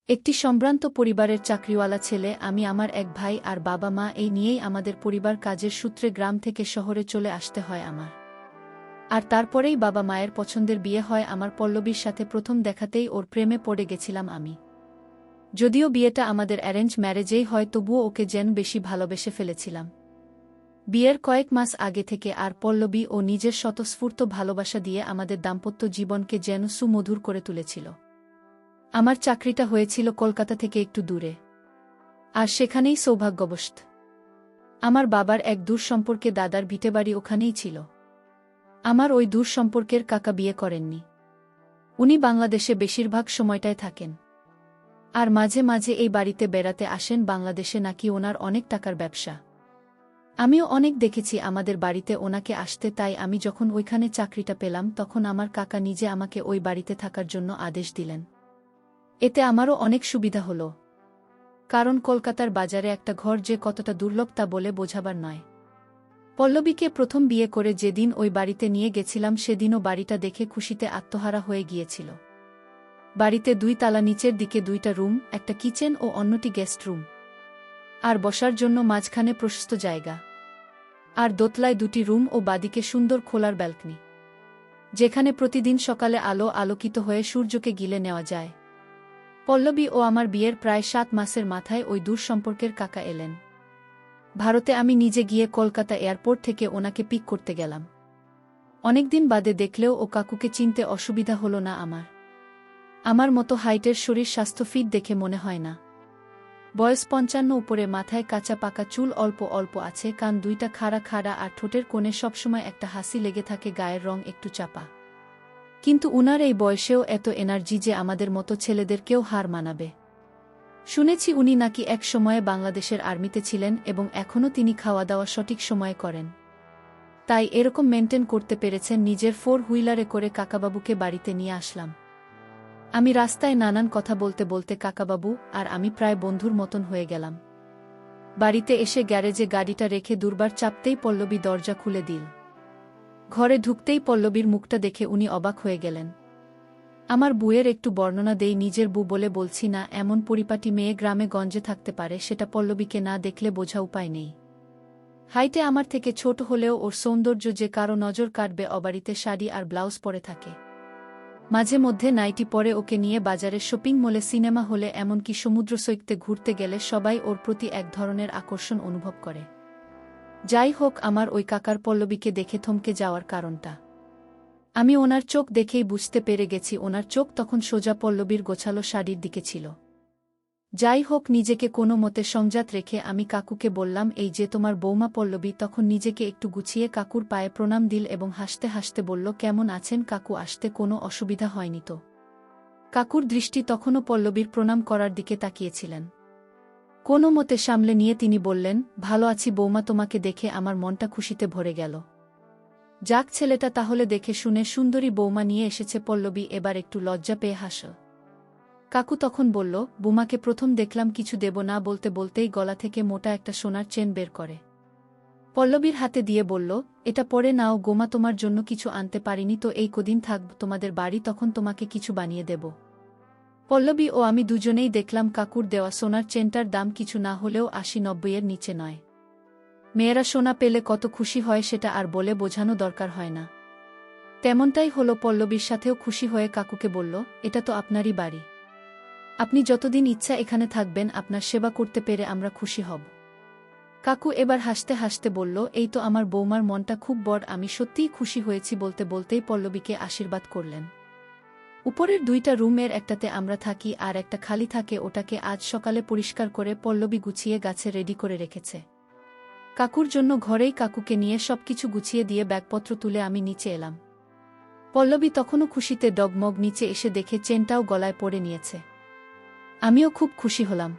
একটি সম্ভ্রান্ত পরিবারের চাকরিওয়ালা ছেলে আমি, আমার এক ভাই আর বাবা-মা, এই নিয়েই আমাদের পরিবার কাজের সূত্রে গ্রাম থেকে শহরে চলে আসতে হয় আমার। আর তারপরেই বাবা-মায়ের পছন্দের বিয়ে হয় আমার পল্লবীর সাথে। প্রথম দেখাতেই ওর প্রেমে পড়ে গেছিলাম আমি। যদিও বিয়েটা আমাদের অ্যারেঞ্জ ম্যারেজেই হয়, তবুও ওকে যেন বেশি ভালোবেসে ফেলেছিলাম বিয়ের কয়েক মাস আগে থেকে। আর পল্লবী ও নিজের স্বতঃস্ফূর্ত ভালোবাসা দিয়ে আমাদের দাম্পত্য জীবনকে যেন সুমধুর করে তুলেছিল। আমার চাকরিটা হয়েছিল কলকাতা থেকে একটু দূরে, আর সেখানেই সৌভাগ্যবশত আমার বাবার এক দূর সম্পর্কে দাদার ভিটেবাড়ি ওখানেই ছিল। আমার ওই দূর সম্পর্কের কাকা বিয়ে করেননি। উনি বাংলাদেশে বেশিরভাগ সময়টায় থাকেন, আর মাঝে মাঝে এই বাড়িতে বেড়াতে আসেন। বাংলাদেশে নাকি ওনার অনেক টাকার ব্যবসা। আমিও অনেক দেখেছি আমাদের বাড়িতে ওনাকে আসতে। তাই আমি যখন ওইখানে চাকরিটা পেলাম, তখন আমার কাকা নিজে আমাকে ওই বাড়িতে থাকার জন্য আদেশ দিলেন। এতে আমারও অনেক সুবিধা হলো, কারণ কলকাতার বাজারে একটা ঘর যে কতটা দুর্লভ তা বলে বোঝাবার নয়। পল্লবীকে প্রথম বিয়ে করে যেদিন ওই বাড়িতে নিয়ে গেছিলাম, সেদিনও বাড়িটা দেখে খুশিতে আত্মহারা হয়ে গিয়েছিল। বাড়িতে 2 তালা, নিচের দিকে 2টা রুম, একটা কিচেন ও অন্যটি গেস্ট রুম, আর বসার জন্য মাঝখানে প্রশস্ত জায়গা, আর দোতলায় 2টি রুম ও বাদিকে সুন্দর খোলার ব্যালকনি, যেখানে প্রতিদিন সকালে আলো আলোকিত হয়ে সূর্যকে গিলে নেওয়া যায়। পল্লবী ও আমার বিয়ের প্রায় 7 মাসের মাথায় ওই দূর সম্পর্কের কাকা এলেন ভারতে। আমি নিজে গিয়ে কলকাতা এয়ারপোর্ট থেকে ওনাকে পিক করতে গেলাম। অনেকদিন বাদে দেখলেও ও কাকুকে চিনতে অসুবিধা হলো না আমার। আমার মতো হাইটের, শরীর স্বাস্থ্য ফিট দেখে মনে হয় না। বয়স 55 উপরে, মাথায় কাঁচা পাকা চুল অল্প অল্প আছে, কান 2টা খাড়া খাড়া, আর ঠোঁটের কোণে সবসময় একটা হাসি লেগে থাকে, গায়ের রং একটু চাপা। কিন্তু উনার এই বয়সেও এত এনার্জি যে আমাদের মতো ছেলেদেরকেও হার মানাবে। শুনেছি উনি নাকি এক সময়ে বাংলাদেশের আর্মিতে ছিলেন এবং এখনও তিনি খাওয়া দাওয়া সঠিক সময়ে করেন। তাই এরকম মেনটেন করতে পেরেছেন। নিজের 4 হুইলারে করে কাকাবাবুকে বাড়িতে নিয়ে আসলাম। আমি রাস্তায় নানান কথা বলতে বলতে কাকাবাবু আর আমি প্রায় বন্ধুর মতন হয়ে গেলাম। বাড়িতে এসে গ্যারেজে গাড়িটা রেখে দুর্বার চাপতেই পল্লবী দরজা খুলে দিল। ঘরে ঢুকতেই পল্লবীর মুখটা দেখে উনি অবাক হয়ে গেলেন। আমার বুয়ের একটু বর্ণনা দেই। নিজের বউ বলে বলছি না, এমন পরিপাটি মেয়ে গ্রামে গঞ্জে থাকতে পারে সেটা পল্লবীকে না দেখলে বোঝা উপায় নেই। হাইটে আমার থেকে ছোট হলেও ওর সৌন্দর্য যে কারো নজর কাটবে। অবাড়িতে শাড়ি আর ব্লাউজ পরে থাকে, মাঝে মধ্যে নাইটি পরে। ওকে নিয়ে বাজারে, শপিং মলে, সিনেমা হলে, এমনকি সমুদ্র সৈকতে ঘুরতে গেলে সবাই ওর প্রতি এক ধরনের আকর্ষণ অনুভব করে। যাই হোক, আমার ওই কাকার পল্লবীকে দেখে থমকে যাওয়ার কারণটা আমি ওনার চোখ দেখেই বুঝতে পেরে গেছি। ওনার চোখ তখন সোজা পল্লবীর গোছালো শাড়ির দিকে ছিল। যাই হোক, নিজেকে কোনো মতে সংযত রেখে আমি কাকুকে বললাম, এই যে তোমার বৌমা পল্লবী। তখন নিজেকে একটু গুছিয়ে কাকুর পায়ে প্রণাম দিল এবং হাসতে হাসতে বলল, কেমন আছেন কাকু? আসতে কোনো অসুবিধা হয়নি তো? কাকুর দৃষ্টি তখনও পল্লবীর প্রণাম করার দিকে তাকিয়েছিলেন। কোনো মতে সামলে নিয়ে তিনি বললেন, ভালো আছি বৌমা, তোমাকে দেখে আমার মনটা খুশিতে ভরে গেল। যাক, ছেলেটা তাহলে দেখে শুনে সুন্দরী বৌমা নিয়ে এসেছে। পল্লবী এবার একটু লজ্জা পেয়ে হাসল। কাকু তখন বলল, বৌমাকে প্রথম দেখলাম কিছু দেব না বলতে বলতেই গলা থেকে মোটা একটা সোনার চেন বের করে পল্লবীর হাতে দিয়ে বলল, এটা পরে নাও গোমা, তোমার জন্য কিছু আনতে পারিনি তো, এই কদিন থাকব তোমাদের বাড়ি, তখন তোমাকে কিছু বানিয়ে দেব। পল্লবী ও আমি দুজনেই দেখলাম কাকুর দেওয়া সোনার চেনটার দাম কিছু না হলেও 80-90 এর নিচে নয়। মেয়েরা সোনা পেলে কত খুশি হয় সেটা আর বলে বোঝানো দরকার হয় না। তেমনটাই হলো। পল্লবীর সাথেও খুশি হয়ে কাকুকে বলল, এটা তো আপনারই বাড়ি, আপনি যতদিন ইচ্ছা এখানে থাকবেন, আপনার সেবা করতে পেরে আমরা খুশি হব। কাকু এবার হাসতে হাসতে বলল, এই তো আমার বৌমার মনটা খুব বড়। আমি সত্যিই খুশি হয়েছি বলতে বলতেই পল্লবীকে আশীর্বাদ করলেন। উপরের 2টা রুমের একটাতে আমরা থাকি আর একটা খালি থাকে, ওটাকে আজ সকালে পরিষ্কার করে পল্লবী গুছিয়ে গাছে রেডি করে রেখেছে কাকুর জন্য। ঘরেই কাকুকে নিয়ে সবকিছু গুছিয়ে দিয়ে ব্যাগপত্র তুলে আমি নিচে এলাম। পল্লবী তখনও খুশিতে ডগমগ। নিচে এসে দেখে চেনটাও গলায় পরে নিয়েছে। আমিও খুব খুশি হলাম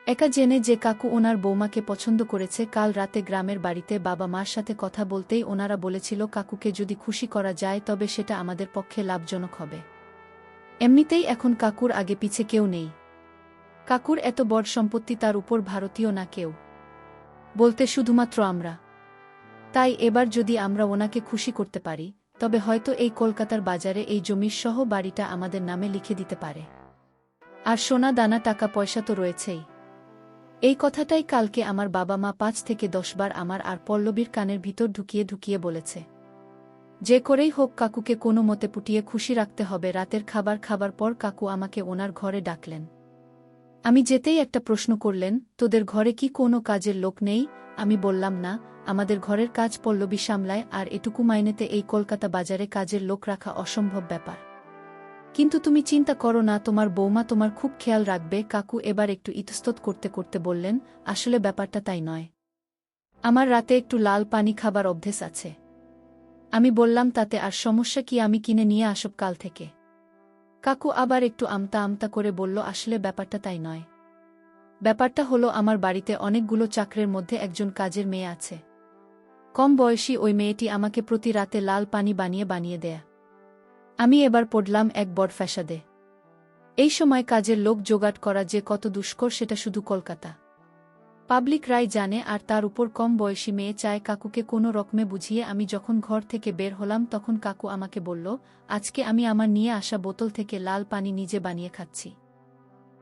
একা জেনে যে কাকু ওনার বৌমাকে পছন্দ করেছে। কাল রাতে গ্রামের বাড়িতে বাবা মার সাথে কথা বলতেই ওনারা বলেছিল, কাকুকে যদি খুশি করা যায় তবে সেটা আমাদের পক্ষে লাভজনক হবে। এমনিতেই এখন কাকুর আগে পিছে কেউ নেই। কাকুর এত বড় সম্পত্তি, তার উপর ভারতীয় না কেউ বলতে শুধুমাত্র আমরা। তাই এবার যদি আমরা ওনাকে খুশি করতে পারি, তবে হয়তো এই কলকাতার বাজারে এই জমির সহ বাড়িটা আমাদের নামে লিখে দিতে পারে। আর সোনা দানা টাকা পয়সা তো রয়েছেই। এই কথাটাই কালকে আমার বাবা মা 5 থেকে 10 বার আমার আর পল্লবীর কানের ভিতর ঢুকিয়ে ঢুকিয়ে বলেছে। যে করেই হোক কাকুকে কোনো মতে পুটিয়ে খুশি রাখতে হবে। রাতের খাবার খাবার পর কাকু আমাকে ওনার ঘরে ডাকলেন। আমি যেতেই একটা প্রশ্ন করলেন, তোদের ঘরে কি কোনো কাজের লোক নেই? আমি বললাম না, আমাদের ঘরের কাজ পল্লবী সামলায়, আর এটুকু মাইনেতে এই কলকাতা বাজারে কাজের লোক রাখা অসম্ভব ব্যাপার। কিন্তু তুমি চিন্তা করো না, তোমার বৌমা তোমার খুব খেয়াল রাখবে। কাকু এবার একটু ইতস্তত করতে করতে বললেন, আসলে ব্যাপারটা তাই নয়। আমার রাতে একটু লাল পানি খাবার অভ্যেস আছে। আমি বললাম, তাতে আর সমস্যা কি? আমি কিনে নিয়ে আসব কাল থেকে। কাকু আবার একটু আমতা আমতা করে বলল, আসলে ব্যাপারটা তাই নয়। ব্যাপারটা হলো, আমার বাড়িতে অনেকগুলো চাকরের মধ্যে একজন কাজের মেয়ে আছে। কম বয়সী ওই মেয়েটি আমাকে প্রতি রাতে লাল পানি বানিয়ে বানিয়ে দেয়। আমি এবার পড়লাম এক বড় ফ্যাসাদে। এই সময় কাজের লোক জোগাড় করা যে কত দুষ্কর সেটা শুধু কলকাতা পাবলিক রাই জানে, আর তার উপর কম বয়সী মেয়ে চায়। কাকুকে কোনো রকমে বুঝিয়ে আমি যখন ঘর থেকে বের হলাম তখন কাকু আমাকে বলল, আজকে আমি আমার নিয়ে আসা বোতল থেকে লাল পানি নিজে বানিয়ে খাচ্ছি,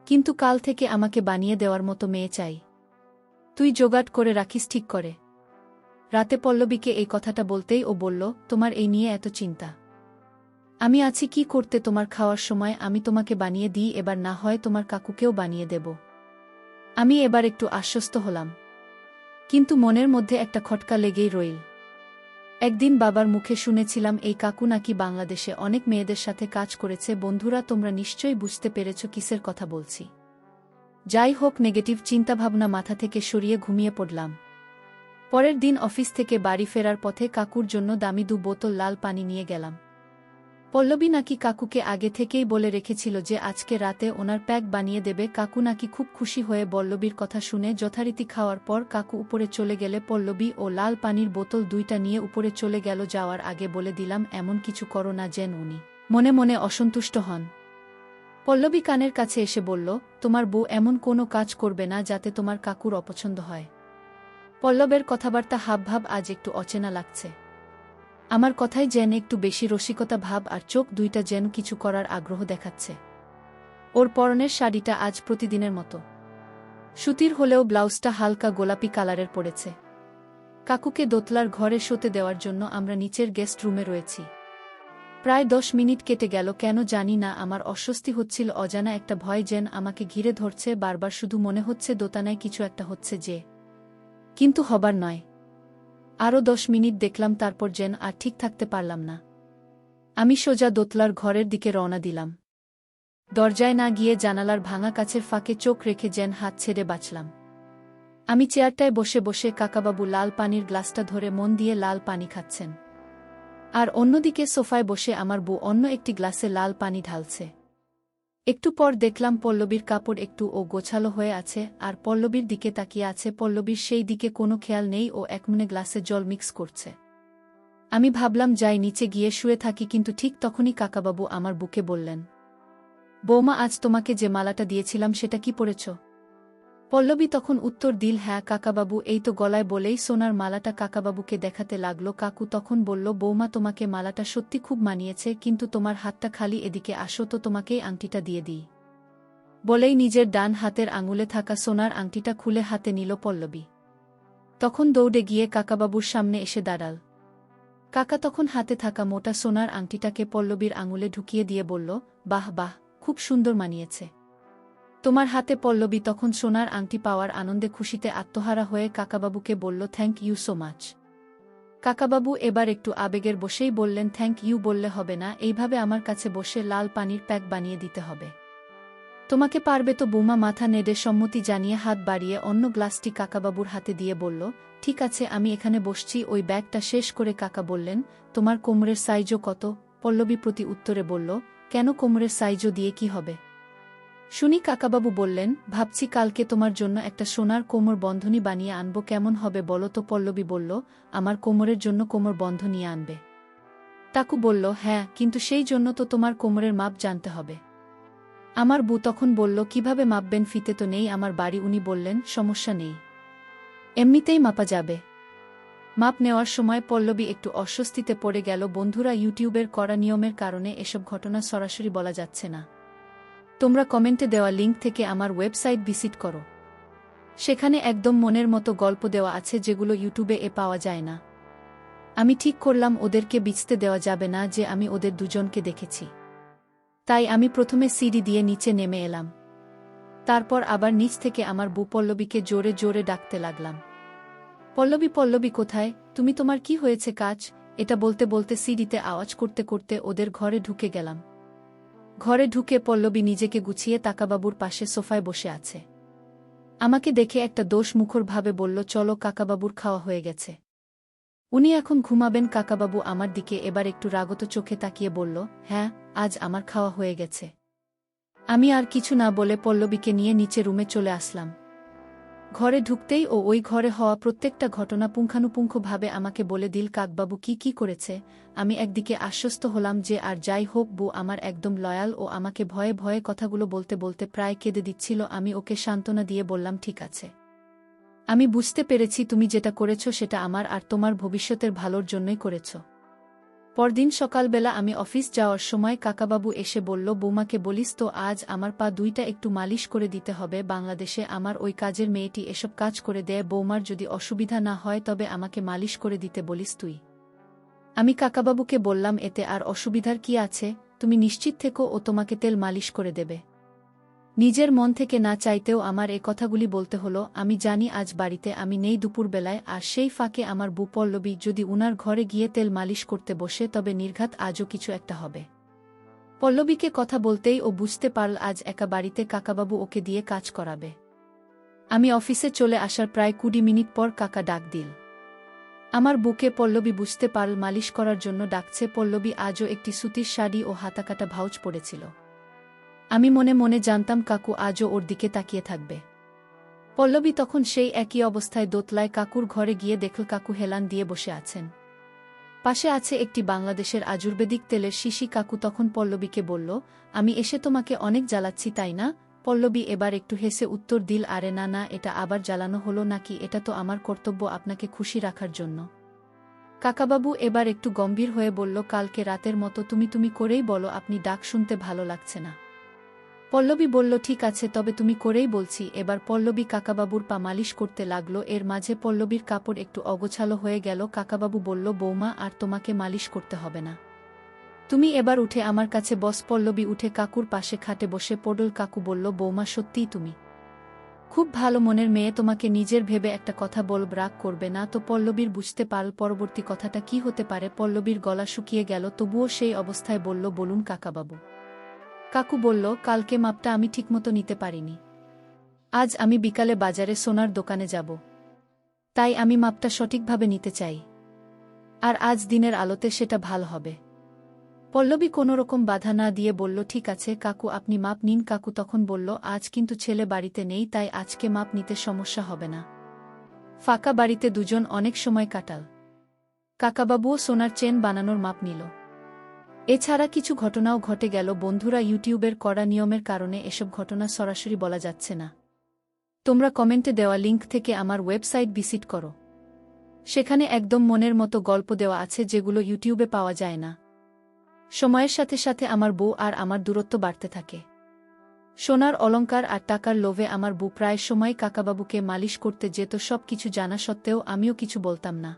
কিন্তু কাল থেকে আমাকে বানিয়ে দেওয়ার মতো মেয়ে চাই। তুই জোগাড় করে রাখিস ঠিক করে। রাতে পল্লবীকে এই কথাটা বলতেই ও বলল, তোমার এই নিয়ে এত চিন্তা? আমি আছি কি করতে? তোমার খাওয়ার সময় আমি তোমাকে বানিয়ে দিই, এবার না হয় তোমার কাকুকেও বানিয়ে দেব। আমি এবার একটু আশ্বস্ত হলাম, কিন্তু মনের মধ্যে একটা খটকা লেগেই রইল। একদিন বাবার মুখে শুনেছিলাম এই কাকু নাকি বাংলাদেশে অনেক মেয়েদের সাথে কাজ করেছে। বন্ধুরা, তোমরা নিশ্চয়ই বুঝতে পেরেছ কিসের কথা বলছি। যাই হোক, নেগেটিভ চিন্তাভাবনা মাথা থেকে সরিয়ে ঘুমিয়ে পড়লাম। পরের দিন অফিস থেকে বাড়ি ফেরার পথে কাকুর জন্য দামি 2 বোতল লাল পানি নিয়ে গেলাম। পল্লবী নাকি কাকুকে আগে থেকেই বলে রেখেছিল যে আজকে রাতে ওনার প্যাক বানিয়ে দেবে। কাকু নাকি খুব খুশি হয়ে পল্লবীর কথা শুনে যথারীতি খাওয়ার পর কাকু উপরে চলে গেলে পল্লবী ও লাল পানির বোতল 2টা নিয়ে উপরে চলে গেল। যাওয়ার আগে বলে দিলাম, এমন কিছু করো না যেন উনি মনে মনে অসন্তুষ্ট হন। পল্লবী কানের কাছে এসে বলল, তোমার বউ এমন কোনো কাজ করবে না যাতে তোমার কাকুর অপছন্দ হয়। পল্লবের কথাবার্তা হাবভাব আজ একটু অচেনা লাগছে। আমার কথাই যেন একটু বেশি রসিকতা ভাব, আর চোখ 2টা যেন কিছু করার আগ্রহ দেখাচ্ছে। ওর পরনের শাড়িটা আজ প্রতিদিনের মতো সুতির হলেও ব্লাউজটা হালকা গোলাপি কালারের পড়েছে। কাকুকে দোতলার ঘরে শোতে দেওয়ার জন্য আমরা নিচের গেস্ট রুমে রয়েছি। প্রায় 10 মিনিট কেটে গেল, কেন জানি না আমার অস্বস্তি হচ্ছিল। অজানা একটা ভয় যেন আমাকে ঘিরে ধরছে বারবার। শুধু মনে হচ্ছে দোতানায় কিছু একটা হচ্ছে যে, কিন্তু হবার নয়। আরও 10 মিনিট দেখলাম, তারপর যেন আর ঠিক থাকতে পারলাম না। আমি সোজা দোতলার ঘরের দিকে রওনা দিলাম। দরজায় না গিয়ে জানালার ভাঙা কাছের ফাঁকে চোখ রেখে যেন হাত ছেড়ে বাঁচলাম। আমি চেয়ারটায় বসে বসে কাকাবাবু লাল পানির গ্লাসটা ধরে মন দিয়ে লাল পানি খাচ্ছেন, আর অন্যদিকে সোফায় বসে আমার বউ অন্য একটি গ্লাসে লাল পানি ঢালছে। একটু পর দেখলাম পল্লবীর কাপড় একটু ও গোছালো হয়ে আছে, আর পল্লবীর দিকে তাকিয়ে আছে। পল্লবীর সেই দিকে কোনো খেয়াল নেই, ও একমনে গ্লাসে জল মিক্স করছে। আমি ভাবলাম যাই নিচে গিয়ে শুয়ে থাকি, কিন্তু ঠিক তখনই কাকাবাবু আমার বুকে বললেন, বৌমা, আজ তোমাকে যে মালাটা দিয়েছিলাম সেটা কি পরেছ? পল্লবী তখন উত্তর দিল, হ্যাঁ কাকাবাবু, এই তো। গলায় বলেই সোনার মালাটা কাকাবাবুকে দেখাতে লাগলো। কাকু তখন বলল, বৌমা, তোমাকে মালাটা সত্যি খুব মানিয়েছে, কিন্তু তোমার হাতটা খালি, এদিকে আসো তো তোমাকেই আংটিটা দিয়ে দিই। বলেই নিজের ডান হাতের আঙুলে থাকা সোনার আংটিটা খুলে হাতে নিল পল্লবী। তখন দৌড়ে গিয়ে কাকাবাবুর সামনে এসে দাঁড়াল। কাকা তখন হাতে থাকা মোটা সোনার আংটিটাকে পল্লবীর আঙুলে ঢুকিয়ে দিয়ে বলল, বাহ বাহ, খুব সুন্দর মানিয়েছে তোমার হাতে। পল্লবী তখন সোনার আংটি পাওয়ার আনন্দে খুশিতে আত্মহারা হয়ে কাকাবাবুকে বলল, থ্যাংক ইউ সো মাচ। কাকাবাবু এবার একটু আবেগের বসেই বললেন, থ্যাংক ইউ বললে হবে না, এইভাবে আমার কাছে বসে লাল পানির প্যাক বানিয়ে দিতে হবে। তোমাকে পারবে তো বৌমা? মাথা নেড়ে সম্মতি জানিয়ে হাত বাড়িয়ে অন্য গ্লাসটি কাকাবাবুর হাতে দিয়ে বলল, ঠিক আছে, আমি এখানে বসছি। ওই ব্যাগটা শেষ করে কাকা বললেন, তোমার কোমরের সাইজও কত? পল্লবী প্রতি উত্তরে বলল, কেন, কোমরের সাইজও দিয়ে কি হবে? শুনি কাকাবাবু বললেন, ভাবছি কালকে তোমার জন্য একটা সোনার কোমর বন্ধনী বানিয়ে আনবো, কেমন হবে বলো তো? পল্লবী বলল, আমার কোমরের জন্য কোমর বন্ধ নিয়ে আনবে? কাকু বলল, হ্যাঁ, কিন্তু সেই জন্য তো তোমার কোমরের মাপ জানতে হবে। আমার বউ তখন বলল, কিভাবে মাপবেন? ফিতে তো নেই আমার বাড়ি। উনি বললেন, সমস্যা নেই, এমনিতেই মাপা যাবে। মাপ নেওয়ার সময় পল্লবী একটু অস্বস্তিতে পড়ে গেল। বন্ধুরা, ইউটিউবের কড়া নিয়মের কারণে এসব ঘটনা সরাসরি বলা যাচ্ছে না। তোমরা কমেন্টে দেওয়া লিঙ্ক থেকে আমার ওয়েবসাইট ভিজিট করো। সেখানে একদম মনের মতো গল্প দেওয়া আছে যেগুলো ইউটিউবে পাওয়া যায় না। আমি ঠিক করলাম ওদেরকে বিচতে দেওয়া যাবে না যে আমি ওদের দুজনকে দেখেছি। তাই আমি প্রথমে সিঁড়ি দিয়ে নিচে নেমে এলাম। তারপর আবার নিচ থেকে আমার বউ পল্লবীকে জোরে জোরে ডাকতে লাগলাম। পল্লবী, পল্লবী কোথায় তুমি? তোমার কি হয়েছে কাজ? এটা বলতে বলতে সিঁড়িতে আওয়াজ করতে করতে ওদের ঘরে ঢুকে গেলাম। ঘরে ঢুকে পল্লবী নিজেকে গুছিয়ে কাকাবাবুর পাশে সোফায় বসে আছে। আমাকে দেখে একটা দোষমুখর ভাবে বলল, চলো কাকাবাবুর খাওয়া হয়ে গেছে, উনি এখন ঘুমাবেন। কাকাবাবু আমার দিকে এবার একটু রাগত চোখে তাকিয়ে বলল, হ্যাঁ, আজ আমার খাওয়া হয়ে গেছে। আমি আর কিছু না বলে পল্লবীকে নিয়ে নিচে রুমে চলে আসলাম। ঘরে ঢুকতেই ও ওই ঘরে হওয়া প্রত্যেকটা ঘটনা পুঙ্খানুপুঙ্খভাবে আমাকে বলে দিল কাকবাবু কি কি করেছে। আমি একদিকে আশ্বস্ত হলাম যে আর যাই হোক বউ আমার একদম লয়াল, ও আমাকে ভয়ে ভয়ে কথাগুলো বলতে বলতে প্রায় কেঁদে দিচ্ছিল। আমি ওকে সান্ত্বনা দিয়ে বললাম, ঠিক আছে, আমি বুঝতে পেরেছি তুমি যেটা করেছ সেটা আমার আর তোমার ভবিষ্যতের ভালোর জন্যই করেছ। পরদিন সকালবেলা আমি অফিস যাওয়ার সময় কাকাবাবু এসে বলল, বৌমাকে বলিস তো আজ আমার পা দুইটা একটু মালিশ করে দিতে হবে। বাংলাদেশে আমার ওই কাজের মেয়েটি এসব কাজ করে দেয়, বৌমার যদি অসুবিধা না হয় তবে আমাকে মালিশ করে দিতে বলিস তুই। আমি কাকাবাবুকে বললাম, এতে আর অসুবিধার কি আছে, তুমি নিশ্চিত থেকো ও তোমাকে তেল মালিশ করে দেবে। নিজের মন থেকে না চাইতেও আমার এ কথাগুলি বলতে হলো। আমি জানি আজ বাড়িতে আমি নেই দুপুরবেলায়, আর সেই ফাঁকে আমার বউ পল্লবী যদি উনার ঘরে গিয়ে তেল মালিশ করতে বসে তবে নির্ঘাত আজও কিছু একটা হবে। পল্লবীকে কথা বলতেই ও বুঝতে পারল আজ একা বাড়িতে কাকাবাবু ওকে দিয়ে কাজ করাবে। আমি অফিসে চলে আসার প্রায় 20 মিনিট পর কাকা ডাক দিল আমার বুকে। পল্লবী বুঝতে পারল মালিশ করার জন্য ডাকছে। পল্লবী আজও একটি সুতির শাড়ি ও হাতাকাটা ভাউজ পড়েছিল। আমি মনে মনে জানতাম কাকু আজও ওর দিকে তাকিয়ে থাকবে। পল্লবী তখন সেই একই অবস্থায় দোতলায় কাকুর ঘরে গিয়ে দেখল কাকু হেলান দিয়ে বসে আছেন। পাশে আছে একটি বাংলাদেশের আয়ুর্বেদিক তেলের শিশি। কাকু তখন পল্লবীকে বলল, আমি এসে তোমাকে অনেক জ্বালাচ্ছি তাই না? পল্লবী এবার একটু হেসে উত্তর দিল, আরে না না, এটা আবার জ্বালানো হলো নাকি? এটা তো আমার কর্তব্য আপনাকে খুশি রাখার জন্য। কাকাবাবু এবার একটু গম্ভীর হয়ে বলল, কালকে রাতের মতো তুমি তুমি করেই বলো, আপনি ডাক শুনতে ভালো লাগছে না। পল্লবী বলল, ঠিক আছে, তবে তুমি করেই বলছি। এবার পল্লবী কাকাবাবুর পা মালিশ করতে লাগল। এর মাঝে পল্লবীর কাপড় একটু অগোছালো হয়ে গেল। কাকাবাবু বলল, বৌমা আর তোমাকে মালিশ করতে হবে না, তুমি এবার উঠে আমার কাছে বস। পল্লবী উঠে কাকুর পাশে খাটে বসে পড়ল। কাকু বলল, বৌমা সত্যিই তুমি খুব ভালো মনের মেয়ে, তোমাকে নিজের ভেবে একটা কথা বলব, রাগ করবে না তো? পল্লবীর বুঝতে পারল পরবর্তী কথাটা কি হতে পারে। পল্লবীর গলা শুকিয়ে গেল, তবুও সেই অবস্থায় বলল, বলুন কাকাবাবু। কাকু বলল, কালকে মাপটা আমি ঠিকমতো নিতে পারিনি। আজ আমি বিকালে বাজারে সোনার দোকানে যাব, তাই আমি মাপটা সঠিকভাবে নিতে চাই, আর আজ দিনের আলোতে সেটা ভালো হবে। পল্লবী কোনোরকম বাধা না দিয়ে বলল, ঠিক আছে কাকু, আপনি মাপ নিন। কাকু তখন বলল, আজ কিন্তু ছেলে বাড়িতে নেই, তাই আজকে মাপ নিতে সমস্যা হবে না। ফাঁকা বাড়িতে দুজন অনেক সময় কাটাল। কাকাবাবুও সোনার চেন বানানোর মাপ নিল। এছাড়া কিছু ঘটনাও ঘটে গেল। বন্ধুরা, ইউটিউবের কড়া নিয়মের কারণে এসব ঘটনা সরাসরি বলা যাচ্ছে না। তোমরা কমেন্টে দেওয়া লিঙ্ক থেকে আমার ওয়েবসাইট ভিজিট করো। সেখানে একদম মনের মতো গল্প দেওয়া আছে যেগুলো ইউটিউবে পাওয়া যায় না। সময়ের সাথে সাথে আমার বউ আর আমার দূরত্ব বাড়তে থাকে। সোনার অলংকার আর টাকার লোভে আমার বউ প্রায় সময় কাকাবাবুকে মালিশ করতে যেত। সব কিছু জানা সত্ত্বেও আমিও কিছু বলতাম না।